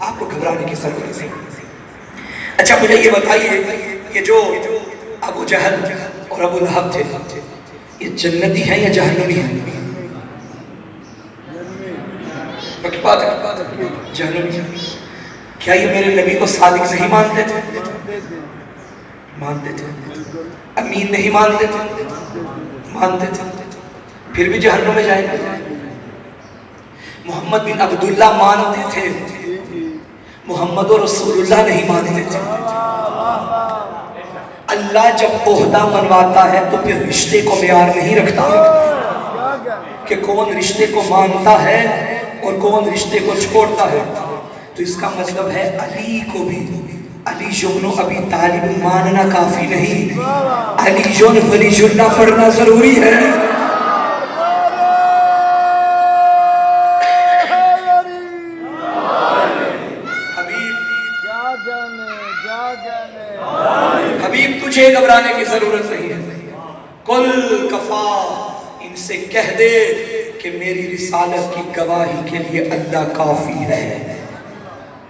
آپ کو گھبرانے کی ضرورت نہیں۔ اچھا مجھے یہ بتائیے کہ جو ابو جہل اور ابو لہب تھے یہ جنتی ہیں یا جہنمی ہیں؟ پکی بات ہے، جہنمی ہیں۔ کیا یہ میرے نبی کو صادق نہیں مانتے تھے؟ مانتے تھے۔ امین نہیں مانتے تھے؟ مانتے تھے۔ پھر بھی جہنم میں جائیں گے۔ محمد بن عبداللہ مانتے تھے، محمد رسول اللہ نہیں مانتے تھے۔ اللہ جب عہدہ منواتا ہے تو پھر رشتے کو معیار نہیں رکھتا کہ کون رشتے کو مانتا ہے اور کون رشتے کو چھوڑتا ہے۔ تو اس کا مطلب ہے علی کو بھی علی جن ابی طالب ماننا کافی نہیں، علی جن ولی اللہ پڑھنا ضروری ہے۔ حبیب تجھے گھبرانے کی ضرورت نہیں ہے۔ کل کفا، ان سے کہہ دے کہ میری رسالت کی گواہی کے لیے اللہ کافی ہے۔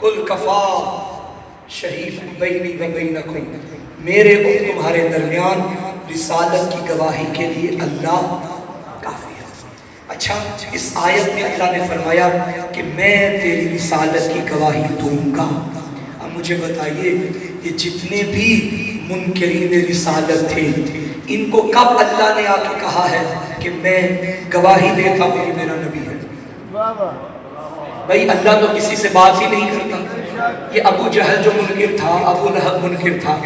کل کفا شہید بینی و بینکم، میرے اور تمہارے درمیان رسالت کی گواہی کے لیے اللہ کافی ہے۔ اچھا اس آیت میں اللہ نے فرمایا کہ میں تیری رسالت کی گواہی دوں گا۔ اب مجھے بتائیے یہ جتنے بھی منکرین رسالت تھے ان کو کب اللہ نے آ کے کہا ہے کہ میں گواہی دیتا ہوں کہ میرا نبی ہے؟ بھائی اللہ تو کسی سے بات ہی نہیں کرتا۔ یہ ابو جہل جو منکر تھا، ابو لہب منکر تھا،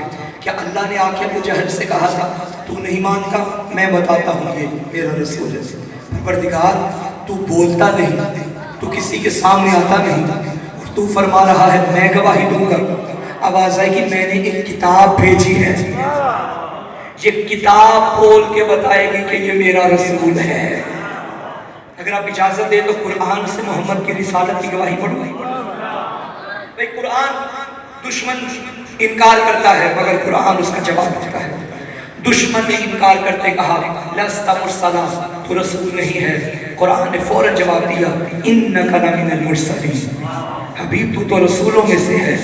کیا اللہ نے آ کے ابو جہل سے کہا تھا تو نہیں مانتا؟ میں بتاتا ہوں یہ میرا رسول ہے۔ پروردگار تو بولتا نہیں، تو کسی کے سامنے آتا نہیں، اور تو فرما رہا ہے میں گواہی دوں گا۔ آواز آئے کہ میں نے ایک کتاب بھیجی ہے، یہ کتاب کھول کے بتائے گی کہ یہ میرا رسول ہے۔ اگر آپ اجازت دیں تو قرآن سے محمد کی رسالت کی گواہی پڑھو۔ بھئی قرآن دشمن انکار کرتا ہے مگر قرآن اس کا جواب دیتا ہے۔ دشمن نے انکار کرتے کہا لست مرسلا، تو رسول نہیں ہے، قرآن نے فوراً جواب دیا انک لمن المرسلین، حبیب تو رسولوں میں سے ہے۔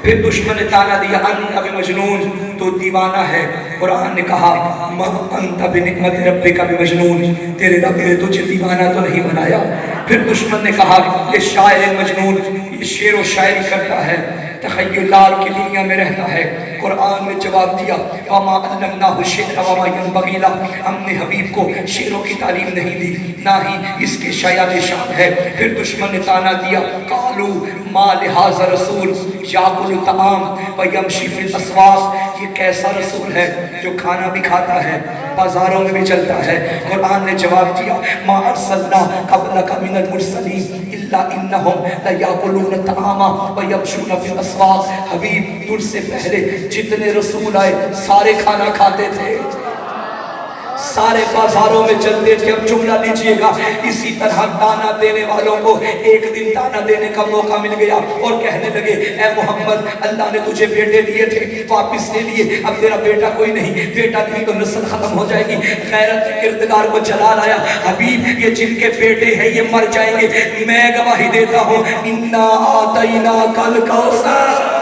پھر دشمن نے تانا دیا انت بمجنون، تو دیوانہ ہے، قرآن نے کہا انت بنعمت ربک بمجنون، تیرے رب نے تجھے دیوانہ تو نہیں بنایا۔ پھر دشمن نے کہا یہ شاعر مجنون، یہ شعر و شاعری کرتا ہے، تخیلات کی دنیا میں رہتا ہے۔ قرآن نے جواب دیا وما علمناہ الشعر وما ينبغي له، ہم نے حبیب کو شعروں کی تعلیم نہیں دی، نہ ہی اس کے شایان شان ہے۔ پھر دشمن نے تانا دیا قالوا ما لهذا الرسول یاکل الطعام ویمشی فی الاسواق، یہ کیسا رسول ہے جو کھانا بھی کھاتا ہے بازاروں میں بھی چلتا ہے۔ قرآن نے جواب دیا ما ارسلنا قبلک من المرسلین الا انہم لیاکلون الطعام ویمشون فی الاسواق، حبیب تجھ سے پہلے جتنے رسول آئے سارے کھانا کھاتے تھے، سارے بازاروں میں چلتے تھے۔ اب جملہ لیجئے گا، اسی طرح تانا دینے والوں کو ایک دن تانا دینے کا موقع مل گیا اور کہنے لگے اے محمد اللہ نے تجھے بیٹے دیے تھے واپس لے لیے، اب تیرا بیٹا کوئی نہیں، بیٹا نہیں تو نسل ختم ہو جائے گی۔ غیرت کردگار کو جلا لایا حبیب یہ جن کے بیٹے ہیں یہ مر جائیں گے، میں گواہی دیتا ہوں انا آتیناک الکوثر۔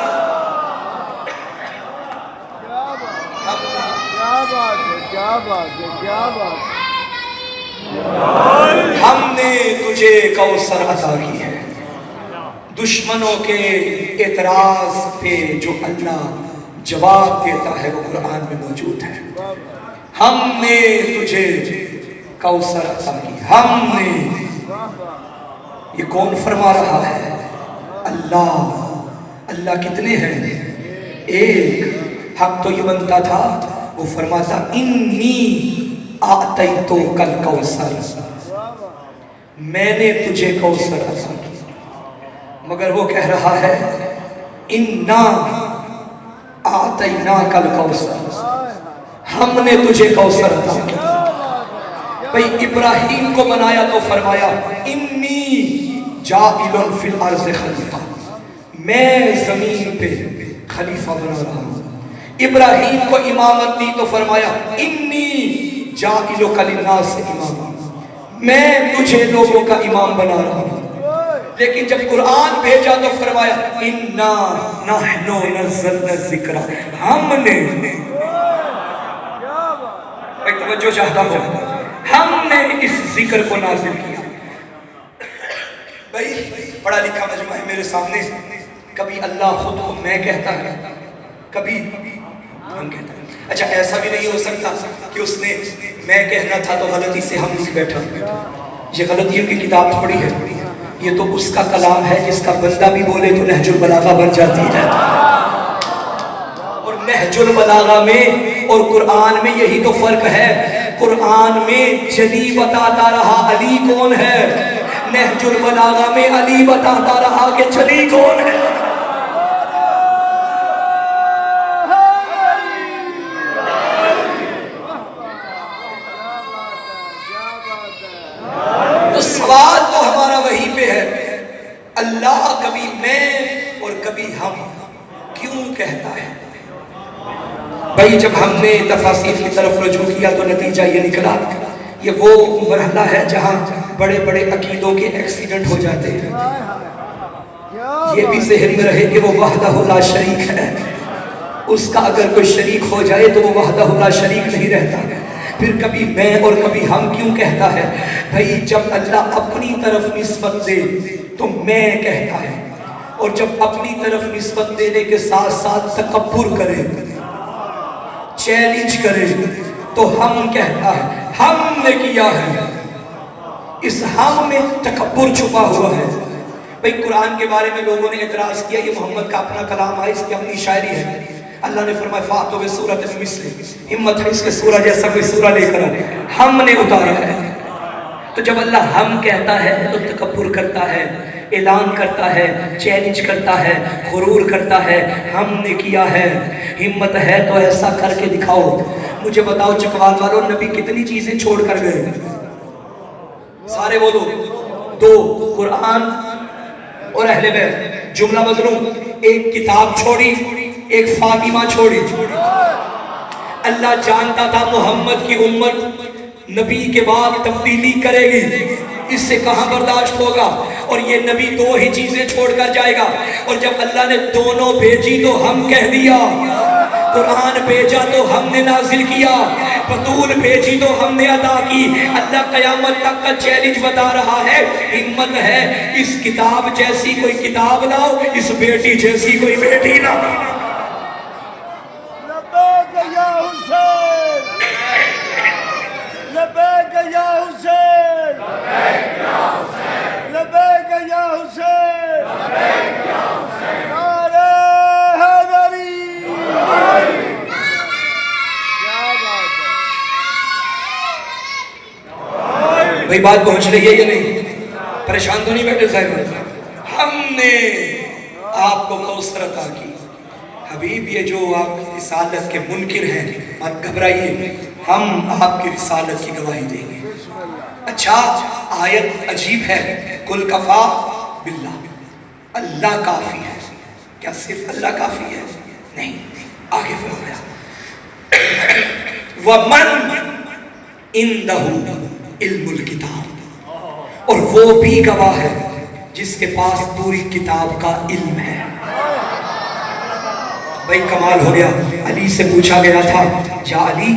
ہم نے تجھے کوثر عطا کی ہے۔ دشمنوں کے اعتراض پہ جو اللہ جواب دیتا ہے وہ قرآن میں موجود ہے۔ ہم نے تجھے کوثر عطا کی، ہم نے، یہ کون فرما رہا ہے؟ اللہ۔ اللہ کتنے ہیں؟ ایک۔ حق تو یہ بنتا تھا وہ فرماتا انی آتیتوک الکوثر، میں نے تجھے کوثر عطا کی، مگر وہ کہہ رہا ہے انا آتیناک الکوثر، ہم نے تجھے کوثر عطا کی۔ بھئی ابراہیم کو بنایا تو فرمایا انی جاعل فی الارض خلیفہ، میں زمین پہ خلیفہ بنا رہا ہوں۔ ابراہیم کو امامت دی تو فرمایا انی جاعلک للناس اماما، میں تجھے لوگوں کا امام بنا رہا ہوں۔ لیکن جب قرآن بھیجا تو فرمایا اِنَّا نَحْنُ نَزَّلْنَا الذِّكْرَ، ہم نے، ایک توجہ چاہتا ہوں، ہم نے اس ذکر کو نازل کیا۔ بھائی پڑھا لکھا مجمع ہے میرے سامنے، کبھی اللہ خود کو میں کہتا ہے، کبھی ہم کہتا ہے۔ اچھا ایسا بھی نہیں ہو سکتا کہ اس نے میں کہنا تھا تو غلطی سے ہم لکھ بیٹھا، یہ غلطیوں کی کتاب تھوڑی ہے، یہ تو اس کا کلام ہے جس کا بندہ بھی بولے تو نہج البلاغہ بن جاتی ہے۔ اور نہج البلاغہ میں اور قرآن میں یہی تو فرق ہے، قرآن میں جلی بتاتا رہا علی کون ہے، نہج البلاغہ میں علی بتاتا رہا کہ جلی کون ہے۔ تو سوال تو ہمارا وہی پہ ہے، اللہ کبھی میں اور کبھی ہم کیوں کہتا ہے؟ بھائی جب ہم نے تفاسیر کی طرف رجوع کیا تو نتیجہ یہ نکلا، یہ وہ مرحلہ ہے جہاں بڑے بڑے عقیدوں کے ایکسیڈنٹ ہو جاتے ہیں۔ یہ بھی ذہن میں رہے کہ وہ وحدہ لا شریک ہے، اس کا اگر کوئی شریک ہو جائے تو وہ وحدہ لا شریک نہیں رہتا۔ پھر کبھی میں اور کبھی ہم کیوں کہتا ہے؟ بھائی جب اللہ اپنی طرف نسبت دے تو میں کہتا ہے، اور جب اپنی طرف نسبت دینے کے ساتھ ساتھ تکبر کرے، چیلنج کرے تو ہم کہتا ہے ہم نے کیا ہے۔ اس ہم میں تکبر چھپا ہوا ہے۔ بھئی قرآن کے بارے میں لوگوں نے اعتراض کیا یہ محمد کا اپنا کلام ہے، اس کی اپنی شاعری ہے۔ اللہ نے فرمایا فاتو بسورۃ مثلہ، ہمت ہے اس کے سورہ جیسا کوئی سورہ لے کر آئے، ہم نے اتارا ہے۔ تو جب اللہ ہم کہتا ہے تو تکبر کرتا ہے، اعلان کرتا ہے، چیلنج کرتا ہے، غرور کرتا ہے، ہم نے کیا ہے۔ ہمت ہے تو ایسا کر کے دکھاؤ۔ مجھے بتاؤ چکوال والوں، نبی کتنی چیزیں چھوڑ کر گئے؟ سارے بولو، دو، قرآن اور اہل بیت۔ جملہ بدلوں، ایک کتاب چھوڑی، ایک فاطمہ چھوڑی۔ اللہ جانتا تھا محمد کی امت نبی کے بعد تبدیلی کرے گی، اس سے کہاں برداشت ہوگا، اور یہ نبی دو ہی چیزیں چھوڑ کر جائے گا۔ اور جب اللہ نے دونوں بھیجی تو ہم کہہ دیا، قرآن بھیجا تو ہم نے نازل کیا، بطول بھیجی تو ہم نے ادا کی۔ اللہ قیامت تک کا چیلنج بتا رہا ہے، ہمت ہے اس کتاب جیسی کوئی کتاب لاؤ، اس بیٹی جیسی کوئی بیٹی لاؤ۔ لبیک یا حسین، لبیک یا حسین، لبیک یا حسین، نعرہ حیدری۔ کیا بات ہے بھئی بات پہنچ رہی ہے یا نہیں؟ پریشان تو نہیں بیٹھے صاحب؟ ہم نے آپ کو کوثر عطا کی۔ حبیب یہ جو آپ کی رسالت کے منکر ہیں مت گھبرائیے، ہم آپ کی رسالت کی گواہی دیں گے۔ اچھا آیت عجیب ہے، کل کفا باللہ، اللہ کافی ہے۔ کیا صرف اللہ کافی ہے؟ نہیں، آگے فرمایا وَمَنْ عِنْدَهُ علم الکتاب، اور وہ بھی گواہ ہے جس کے پاس پوری کتاب کا علم ہے۔ بھائی کمال ہو گیا۔ علی سے پوچھا گیا تھا یا علی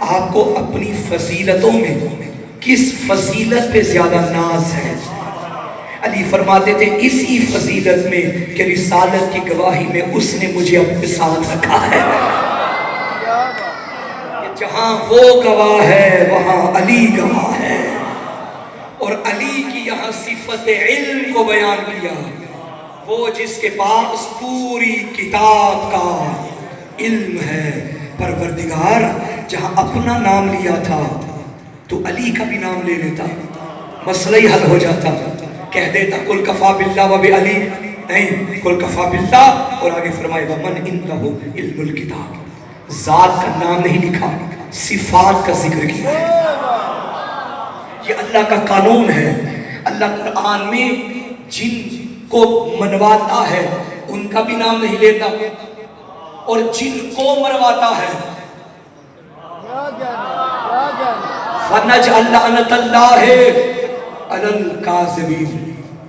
آپ کو اپنی فضیلتوں میں کس فضیلت پہ زیادہ ناز ہے؟ علی فرماتے تھے اسی فضیلت میں کہ رسالت کی گواہی میں اس نے مجھے اپنے ساتھ رکھا ہے۔ جہاں وہ گواہ ہے وہاں علی گواہ ہے، اور علی کی یہاں صفت علم کو بیان کیا، وہ جس کے پاس پوری کتاب کا علم ہے۔ پروردگار جہاں اپنا نام لیا تھا تو علی کا بھی نام لے لیتا، مسئلہ ہی حل ہو جاتا، کہہ دیتا کل کفا باللہ و بعلی، نہیں کل کفا باللہ، اور آگے فرمائے وَمَنْ عِنْدَهُ علم الکتاب، ذات کا نام نہیں لکھا، صفات کا ذکر کیا ہے۔ یہ اللہ کا قانون ہے۔ اللہ قرآن میں جن کو منواتا ہے ان کا بھی نام نہیں لیتا، اور جن کو مرواتا ہے فَنَجْعَلْ لَعْنَتَ اللَّهِ عَلَى الْكَاذِبِينَ،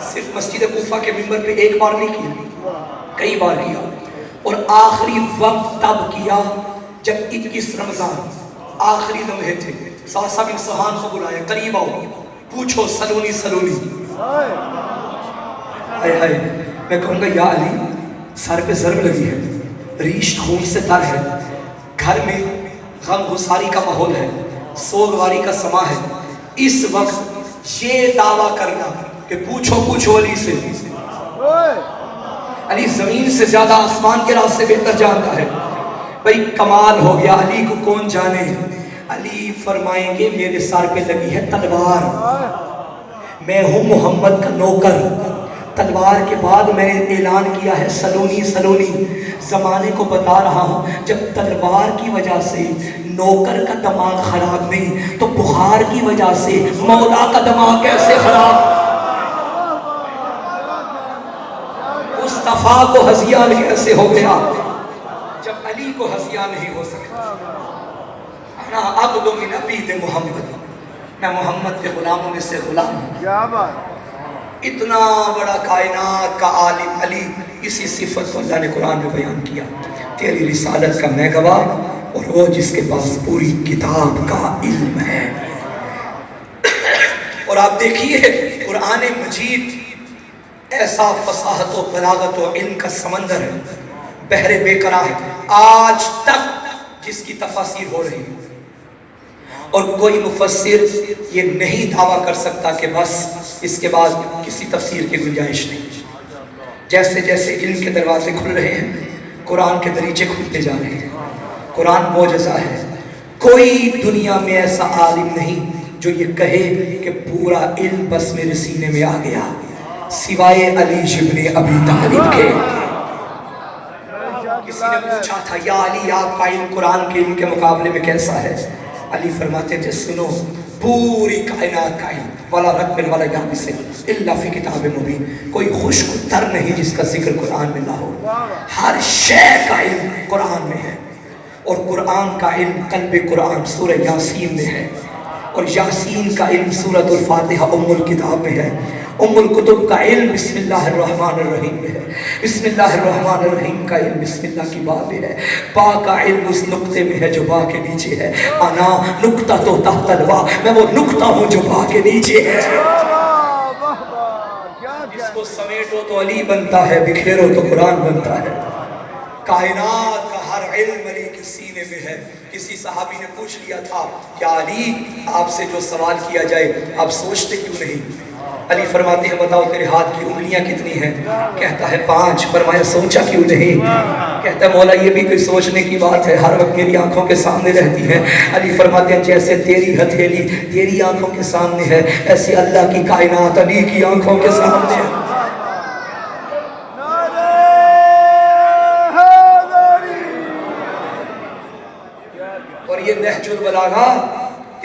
صرف مسجد کوفہ کے منبر پہ ایک بار نہیں کیا، کئی بار کیا، اور آخری وقت تب کیا جب 21 رمضان آخری لمحے تھے، صاحب بن سہان کو بلایا، قریب آؤ پوچھو سلونی سلونی، ہائے ہائے، میں کہوں گا یا علی سر پہ ضرب لگی ہے، ریش خون سے تر ہے، گھر میں غم غساری کا ماحول ہے، سوگواری کا سما ہے، اس وقت یہ دعویٰ کرنا کہ پوچھو پوچھو علی سے، علی زمین سے زیادہ آسمان کے راستے بہتر جانتا ہے، بھئی کمال ہو گیا، علی کو کون جانے، علی فرمائیں گے میرے سر پہ لگی ہے تلوار، میں ہوں محمد کا نوکر، تلوار کے بعد میں نے اعلان کیا ہے سلونی سلونی، زمانے کو بتا رہا ہوں جب تلوار کی وجہ سے نوکر کا دماغ خراب نہیں تو بخار کی وجہ سے مولا کا دماغ کیسے خراب، مصطفیٰ کو ہذیان کیسے ہو گیا جب علی کو ہذیان نہیں ہو سکتا۔ انا عبد من عبید محمد، میں محمد کے غلاموں میں سے غلام ہوں۔ کیا بات، اتنا بڑا کائنات کا عالم علی، اسی صفت کو اللہ نے قرآن میں بیان کیا، تیری رسالت کا میں گواہ اور وہ جس کے پاس پوری کتاب کا علم ہے۔ اور آپ دیکھیے قرآن مجید ایسا فصاحت و بلاغت و علم کا سمندر ہے، بحر بے قرار ہے، آج تک جس کی تفاسیر ہو رہی ہے، اور کوئی مفسر یہ نہیں دعویٰ کر سکتا کہ بس اس کے بعد کسی تفسیر کی گنجائش نہیں۔ جیسے جیسے علم کے دروازے کھل رہے ہیں، قرآن کے دریچے کھلتے جا رہے ہیں، قرآن معجزہ ہے، کوئی دنیا میں ایسا عالم نہیں جو یہ کہے کہ پورا علم بس میرے سینے میں آ گیا، سوائے علی ابن ابی طالب کے۔ کسی نے پوچھا تھا یا علی آپ کا علم قرآن کے علم کے مقابلے میں کیسا ہے؟ علی فرماتے تھے سنو، پوری کائنات کا علم ولا رقم ولا یابس الا فی کتاب مبین، کوئی خشک تر نہیں جس کا ذکر قرآن میں نہ ہو، ہر شے کا علم قرآن میں ہے، اور قرآن کا علم قلب قرآن سورہ یاسین میں ہے، اور یاسین کا علم سورۃ الفاتحہ ام الکتاب میں ہے، ام الکتب کا علم بسم اللہ الرحمن الرحیم میں ہے، بسم اللہ الرحمن الرحیم کا علم بسم اللہ کی با میں ہے، با کا علم اس نقطے میں ہے جو با کے نیچے ہے، انا نقطہ تو تحت الوا، میں وہ نقطہ ہوں جو با کے نیچے ہے، اس کو سمیٹو تو علی بنتا ہے، بکھیرو تو قرآن بنتا ہے، کائنات کا ہر علم علی کے سینے میں ہے۔ کسی صحابی نے پوچھ لیا تھا کہ علی آپ سے جو سوال کیا جائے آپ سوچتے کیوں نہیں؟ علی فرماتے ہیں بتاؤ تیرے ہاتھ کی انگلیاں کتنی ہیں؟ کہتا ہے 5۔ فرمایا سوچا کیوں نہیں؟ کہتا ہے مولا یہ بھی کوئی سوچنے کی بات ہے، ہر وقت میری آنکھوں کے سامنے رہتی ہے۔ علی فرماتے ہیں جیسے تیری ہتھیلی تیری آنکھوں کے سامنے ہے، ایسے اللہ کی کائنات علی کی آنکھوں کے سامنے ہے۔ اور یہ نہج البلاغہ،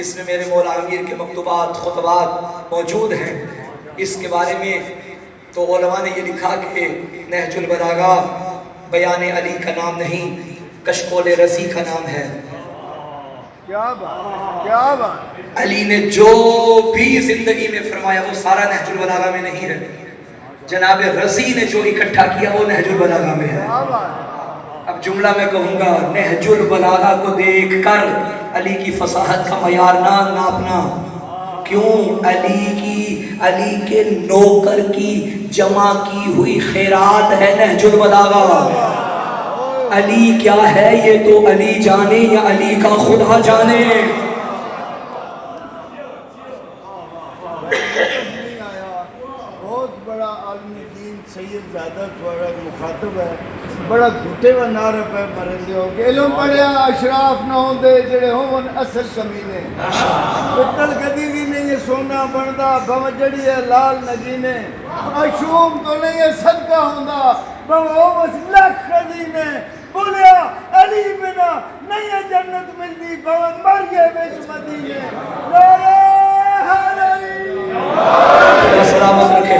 اس میں میرے مولا امیر کے مکتوبات خطبات موجود ہیں، اس کے بارے میں تو علماء نے یہ لکھا کہ نہج البلاغہ بیان علی کا نام نہیں، کشکول رضی کا نام ہے۔ کیا بات، کیا بات، علی نے جو بھی زندگی میں فرمایا وہ سارا نہج البلاغہ میں نہیں ہے، جناب رضی نے جو اکٹھا کیا وہ نہج البلاغہ میں ہے۔ کیا بات، اب جملہ میں کہوں گا نہج البلاغہ کو دیکھ کر علی کی فصاحت کا معیار نہ ناپنا، کیوں؟ علی کے نوکر کی جمع کی ہوئی خیرات ہے نہج البلاغہ۔ علی کیا ہے یہ تو علی جانے یا علی کا خدا جانے۔ بہت بڑا عالم دین سید زادہ تھوڑا مخاطب ہے، بڑا گھٹے و نعرہ پہ مرندے ہو کہ علم پڑھیا اشراف نہ ہوں دے جڑے ہوں اصل کمینے، پتل کدی بھی نہیں ہے سونا بندا بھو جڑی ہے لال نگینے، اشوم تو نہیں ہے صدقہ ہوندا بھو بس لکھ خزینے، بولیا علی بنا نہیں ہے جنت ملدی بھو مر گئے بچ مدینے، نعرہ حیدری، سلامت رکھے۔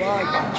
5।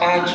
5।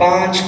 5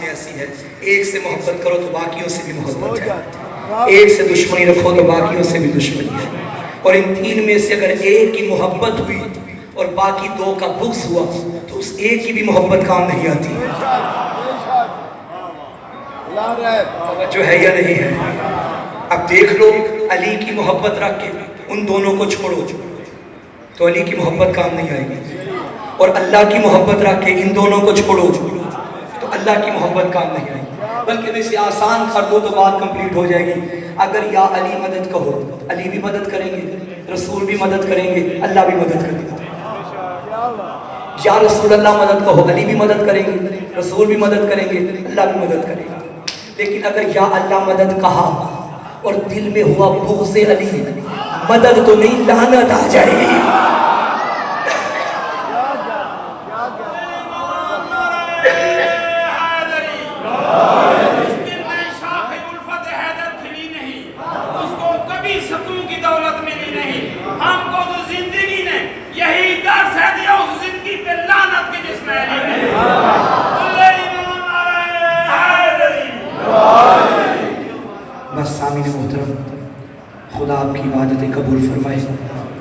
میں ایسی ہے، ایک سے محبت کرو تو باقیوں سے بھی محبت ہے، ایک سے دشمنی رکھو تو باقیوں سے بھی دشمنی ہے، اور ان تین میں سے اگر ایک کی محبت ہوئی اور باقی دو کا بغض ہوا تو اس ایک کی بھی محبت کام نہیں آتی۔ توجہ ہے یا نہیں ہے؟ اب دیکھ لو، علی کی محبت رکھ کے ان دونوں کو چھوڑو تو علی کی محبت کام نہیں آئے گی، اور اللہ کی محبت رکھ کے ان دونوں کو چھوڑو تو اللہ کی محبت کام نہیں آئے گی، بلکہ میں اسے آسان کر دو تو بات کمپلیٹ ہو جائے گی۔ اگر یا علی مدد کہو، علی بھی مدد کریں گے، رسول بھی مدد کریں گے، اللہ بھی مدد کریں گے۔ یا رسول اللہ مدد کہو، علی بھی مدد کریں گے، رسول بھی مدد کریں گے، اللہ بھی مدد کریں گے۔ لیکن اگر یا اللہ مدد کہا اور دل میں ہوا بغض علی، مدد تو نہیں، لعنت آ جائے گی۔ بس سامعین محترم، خدا آپ کی عبادتیں قبول فرمائے۔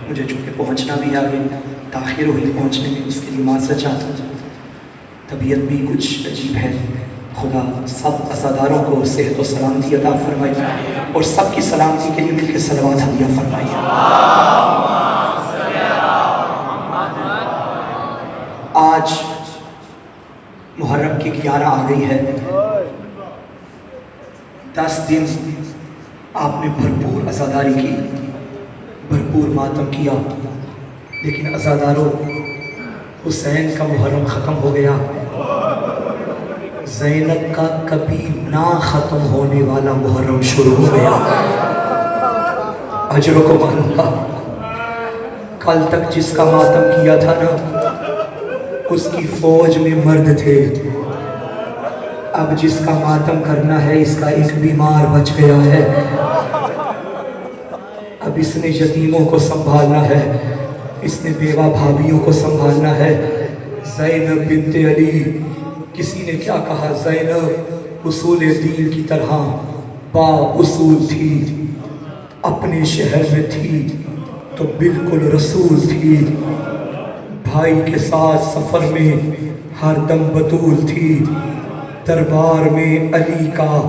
مجھے چونکہ پہنچنا بھی آگے، تاخیر ہوئی پہنچنے میں، اس کے لیے معذرت چاہتا ہوں، طبیعت بھی کچھ عجیب ہے۔ خدا سب عزاداروں کو صحت و سلامتی عطا فرمائے، اور سب کی سلامتی کے لیے مل کے صلوات ہدیہ فرمائے۔ آج محرم کی 11 آ گئی ہے، 10 دن آپ نے بھرپور عزاداری کی، بھرپور ماتم کیا، لیکن عزاداروں، حسین کا محرم ختم ہو گیا، زینب کا کبھی نہ ختم ہونے والا محرم شروع ہو گیا۔ اجرکم اللہ، کل تک جس کا ماتم کیا تھا نا، اس کی فوج میں مرد تھے، اب جس کا ماتم کرنا ہے اس کا ایک بیمار بچ گیا ہے، اب اس نے یتیموں کو سنبھالنا ہے، اس نے بیوہ بھابیوں کو سنبھالنا ہے۔ زینب بنت علی، کسی نے کیا کہا، زینب اصول دین کی طرح با اصول تھی، اپنے شہر میں تھی تو بالکل رسول تھی، بھائی کے ساتھ سفر میں ہر دم بطول تھی، دربار میں علی کا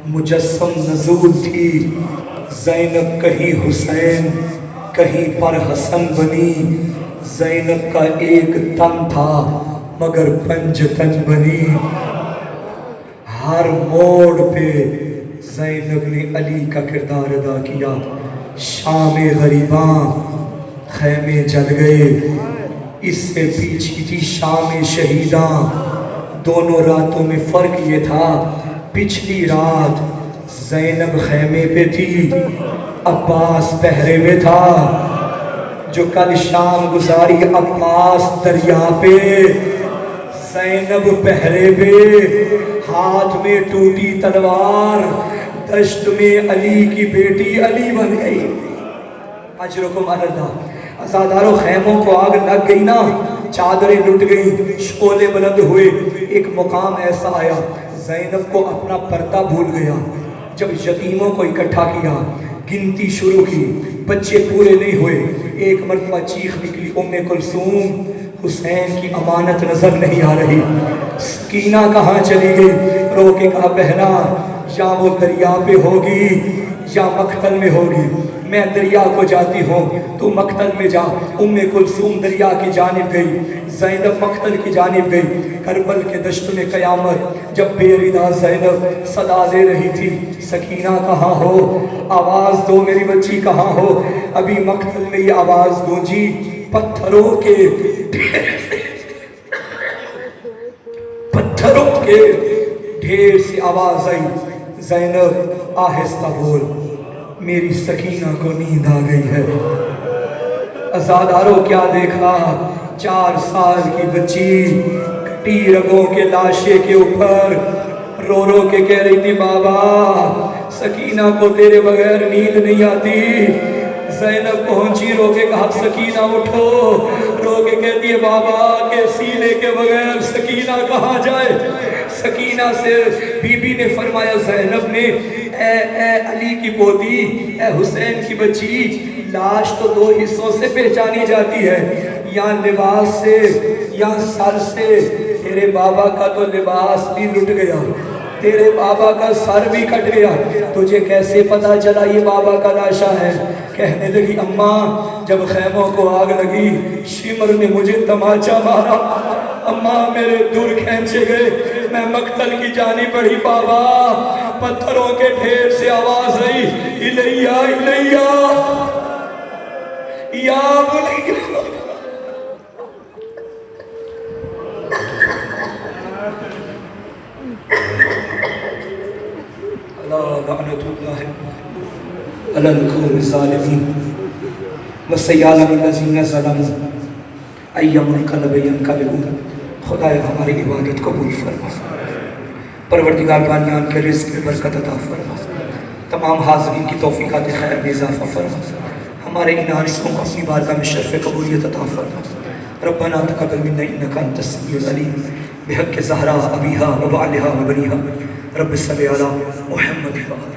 مجسم نزول تھی۔ زینب کہیں حسین کہیں پر حسن بنی، زینب کا ایک تن تھا مگر پنج تن بنی، ہر موڑ پہ زینب نے علی کا کردار ادا کیا۔ شام غریباں خیمے جل گئے، اس سے پیچھی تھی شام شہیداں، دونوں راتوں میں فرق یہ تھا، پچھلی رات زینب خیمے پہ تھی، عباس پہرے میں تھا، جو کل شام گزاری عباس دریا پہ، زینب پہرے پہ، ہاتھ میں ٹوٹی تلوار، دشت میں علی کی بیٹی علی بن گئی۔ اجرکم اللہ، عزاداروں، خیموں کو آگ لگ گئی نا، چادریں لٹ گئی، شعلے بلند ہوئے، ایک مقام ایسا آیا، زینب کو اپنا پردہ بھول گیا، جب یتیموں کو اکٹھا کیا، گنتی شروع کی، بچے پورے نہیں ہوئے، ایک مرتبہ چیخ نکلی، ام کلثوم، حسین کی امانت نظر نہیں آ رہی، سکینہ کہاں چلی گئی؟ رو کے کہا، بہنا یا وہ دریا پہ ہوگی یا مقتل میں ہوگی، میں دریا کو جاتی ہوں، تو مقتل میں جا۔ ام کلثوم دریا کی جانب گئی، زینب مقتل کی جانب گئی۔ کربل کے دشت میں قیامت، جب بے ردا زینب صدا دے رہی تھی، سکینہ کہاں ہو، آواز دو میری بچی کہاں ہو؟ ابھی مقتل میں یہ آواز گونجی، پتھروں کے ڈھیر سے آواز آئی، زینب آہستہ بول، میری سکینہ کو نیند آ گئی ہے۔ عزاداروں، کیا دیکھا؟ 4 سال کی بچی کٹی رگوں کے لاشے کے اوپر رو رو کے کہہ رہی تھی، بابا سکینہ کو تیرے بغیر نیند نہیں آتی۔ زینب پہنچی، رو کے کہا سکینہ اٹھو، رو کے کہتی ہے بابا کے سینے کے بغیر سکینہ کہاں جائے؟ سکینہ سے بی بی نے فرمایا زینب نے اے علی کی پوتی، اے حسین کی بچی، لاش تو دو حصوں سے پہچانی جاتی ہے، یا لباس سے یا سر سے۔ تیرے بابا کا تو لباس بھی لٹ گیا، تیرے بابا کا سر بھی کٹ گیا، تجھے کیسے پتا چلا یہ بابا کا لاشا ہے؟ کہنے لگی اماں جب خیموں کو آگ لگی شمر نے مجھے تماچا مارا، اماں میرے دور کھینچے گئے، میں مقتل کی جانی پڑھی، بابا پتھروں کے ڈھیر سے آواز آئی الیہ الیہ یا بنی۔ لعنت اللہ علی القوم الظالمین وسیعلم الذین ظلموا ای منقلب ینقلبون۔ خدایا ہماری عبادت قبول فرما، پروردگار بانیان کے رزق میں برکت عطا فرما، تمام حاضرین کی توفیقات خیر میں اضافہ فرما، ہمارے ان عارفوں کو اپنی بارگاہ میں شرف قبولیت عطا فرما۔ ربنا تقبل منا انک انت السمیع العلیم بحق زہرا ابیہا و بعلہا و بنیہا، رب صلی علی محمد و آلہ۔